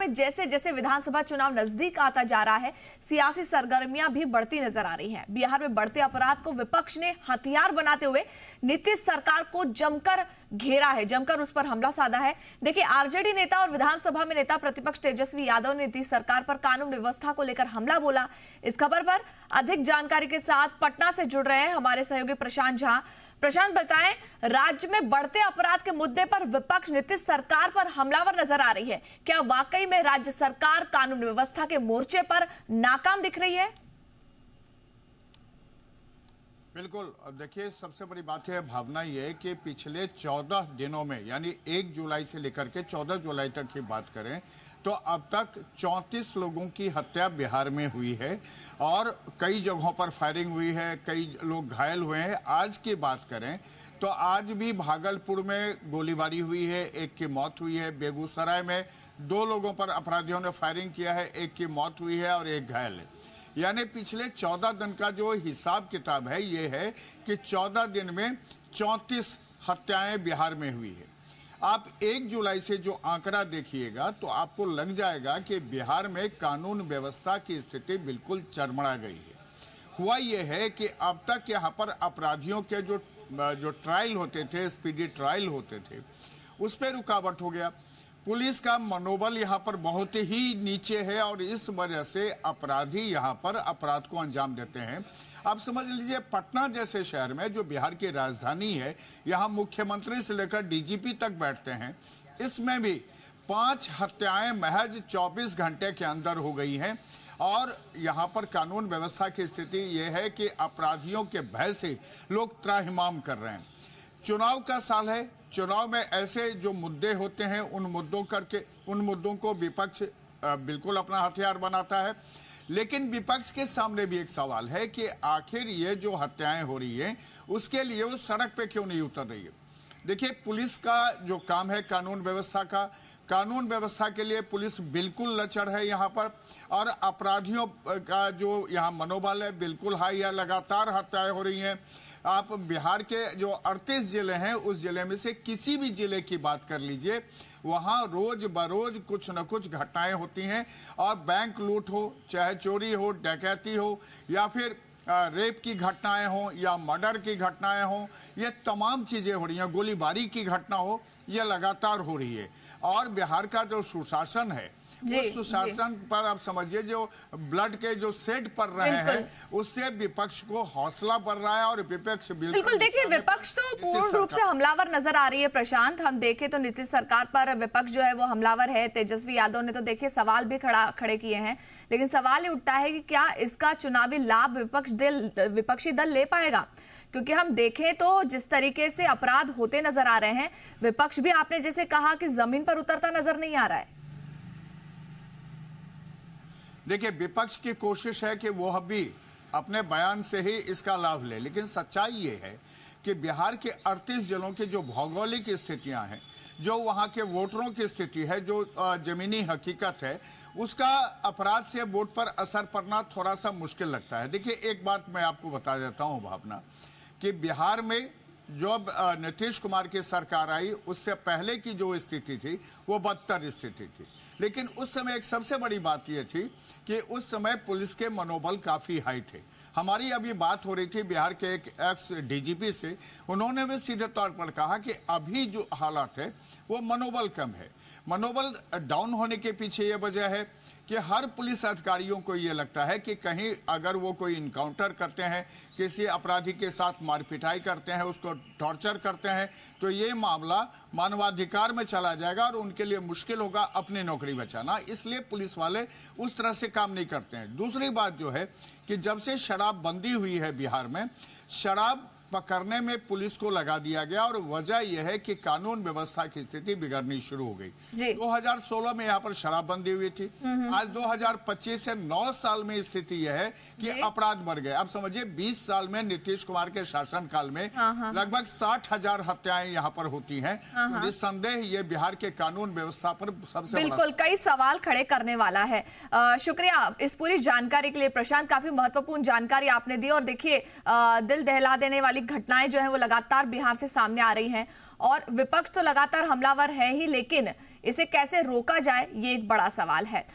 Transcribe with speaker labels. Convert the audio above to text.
Speaker 1: में जैसे जैसे विधानसभा चुनाव नजदीक आता जा रहा है, सियासी सरगर्मियां भी बढ़ती नजर आ रही हैं। बिहार में बढ़ते अपराध को विपक्ष ने हथियार बनाते हुए नीतीश सरकार को जमकर घेरा है, जमकर उस पर हमला साधा है। देखिए, आरजेडी नेता और विधानसभा में नेता प्रतिपक्ष तेजस्वी यादव ने नीतीश सरकार पर कानून व्यवस्था को लेकर हमला बोला। इस खबर पर अधिक जानकारी के साथ पटना से जुड़ रहे हैं हमारे सहयोगी प्रशांत झा। प्रशांत, बताएं, राज्य में बढ़ते अपराध के मुद्दे पर विपक्ष नीतीश सरकार पर हमलावर नजर आ रही है। क्या वाकई में राज्य सरकार कानून व्यवस्था के मोर्चे पर नाकाम दिख रही है?
Speaker 2: बिल्कुल, देखिए, सबसे बड़ी बात है, भावना ये है कि पिछले 14 दिनों में, यानी 1 जुलाई से लेकर के 14 जुलाई तक की बात करें तो अब तक 34 लोगों की हत्या बिहार में हुई है और कई जगहों पर फायरिंग हुई है, कई लोग घायल हुए हैं। आज की बात करें तो आज भी भागलपुर में गोलीबारी हुई है, एक की मौत हुई है। बेगूसराय में 2 लोगों पर अपराधियों ने फायरिंग किया है, एक की मौत हुई है और एक घायल है। यानी पिछले 14 दिन का जो हिसाब किताब है ये है कि 14 दिन में 34 हत्याएं बिहार में हुई है। आप 1 जुलाई से जो आंकड़ा देखिएगा तो आपको लग जाएगा कि बिहार में कानून व्यवस्था की स्थिति बिल्कुल चरमरा गई है। हुआ ये है कि अब तक यहाँ पर अपराधियों के जो ट्रायल होते थे, स्पीडी ट्रायल होते थे, उस पर रुकावट हो गया। पुलिस का मनोबल यहाँ पर बहुत ही नीचे है और इस वजह से अपराधी यहाँ पर अपराध को अंजाम देते हैं। आप समझ लीजिए, पटना जैसे शहर में, जो बिहार की राजधानी है, यहाँ मुख्यमंत्री से लेकर डीजीपी तक बैठते हैं, इसमें भी 5 हत्याएं महज 24 घंटे के अंदर हो गई हैं। और यहाँ पर कानून व्यवस्था की स्थिति ये है कि अपराधियों के भय से लोग त्राहिमाम कर रहे हैं। चुनाव का साल है, चुनाव में ऐसे जो मुद्दे होते हैं उन मुद्दों को विपक्ष बिल्कुल अपना हथियार बनाता है। लेकिन विपक्ष के सामने भी एक सवाल है कि आखिर ये जो हत्याएं हो रही हैं उसके लिए वो सड़क पे क्यों नहीं उतर रही है। देखिए, पुलिस का जो काम है कानून व्यवस्था का, कानून व्यवस्था के लिए पुलिस बिल्कुल लचर है यहाँ पर, और अपराधियों का जो यहाँ मनोबल है बिल्कुल हाई है। लगातार हत्याएं हो रही हैं। आप बिहार के जो 38 जिले हैं उस जिले में से किसी भी जिले की बात कर लीजिए, वहाँ रोज बरोज कुछ न कुछ घटनाएं होती हैं। और बैंक लूट हो, चाहे चोरी हो, डकैती हो, या फिर रेप की घटनाएं हो या मर्डर की घटनाएं हो, ये तमाम चीजें हो रही हैं। गोलीबारी की घटना हो, ये लगातार हो रही है। और बिहार का जो सुशासन है, उस सुशासन पर आप समझिए जो ब्लड के जो सेट पड़ रहे हैं उससे विपक्ष को हौसला बढ़ रहा है और विपक्ष
Speaker 1: बिल्कुल देखिए, विपक्ष तो पूर्ण रूप से हमलावर नजर आ रही है। प्रशांत, हम देखें तो नीतीश सरकार पर विपक्ष जो है वो हमलावर है। तेजस्वी यादव ने तो देखिए सवाल भी खड़े किए हैं, लेकिन सवाल ये उठता है कि क्या इसका चुनावी लाभ विपक्षी दल ले पाएगा? क्योंकि हम देखें तो जिस तरीके से अपराध होते नजर आ रहे हैं, विपक्ष भी आपने जैसे कहा कि जमीन पर उतरता नजर नहीं आ रहा है।
Speaker 2: देखिए, विपक्ष की कोशिश है कि वो भी अपने बयान से ही इसका लाभ ले, लेकिन सच्चाई ये है कि बिहार के 38 जिलों की जो भौगोलिक स्थितियां हैं, जो वहां के वोटरों की स्थिति है, जो जमीनी हकीकत है, उसका अपराध से वोट पर असर पड़ना थोड़ा सा मुश्किल लगता है। देखिए, एक बात मैं आपको बता देता हूं भावना, कि बिहार में जब नीतीश कुमार की सरकार आई उससे पहले की जो स्थिति थी वो बदतर स्थिति थी। लेकिन उस समय एक सबसे बड़ी बात यह थी कि उस समय पुलिस के मनोबल काफ़ी हाई थे। हमारी अभी बात हो रही थी बिहार के एक एक्स डीजीपी से, उन्होंने भी सीधे तौर पर कहा कि अभी जो हालात है वो मनोबल कम है। मनोबल डाउन होने के पीछे ये वजह है कि हर पुलिस अधिकारियों को ये लगता है कि कहीं अगर वो कोई इनकाउंटर करते हैं, किसी अपराधी के साथ मारपिटाई करते हैं, उसको टॉर्चर करते हैं, तो ये मामला मानवाधिकार में चला जाएगा और उनके लिए मुश्किल होगा अपनी नौकरी बचाना। इसलिए पुलिस वाले उस तरह से काम नहीं करते हैं। दूसरी बात जो है कि जब से शराबबंदी हुई है बिहार में, शराब पकड़ने में पुलिस को लगा दिया गया और वजह यह है कि कानून व्यवस्था की स्थिति बिगड़नी शुरू हो गई। 2016 में यहाँ पर शराबबंदी हुई थी। आज 2025 से 9 साल में स्थिति यह है कि अपराध बढ़ गए। अब समझिए 20 साल में नीतीश कुमार के शासनकाल में लगभग 60,000 हत्याएं यहाँ पर होती हैं। निस्संदेह ये बिहार के कानून व्यवस्था पर सबसे
Speaker 1: बिल्कुल कई सवाल खड़े करने वाला है। शुक्रिया इस पूरी जानकारी के लिए प्रशांत, काफी महत्वपूर्ण जानकारी आपने दी। और देखिए, दिल दहला देने वाली घटनाएं जो है वो लगातार बिहार से सामने आ रही हैं और विपक्ष तो लगातार हमलावर है ही, लेकिन इसे कैसे रोका जाए, ये एक बड़ा सवाल है।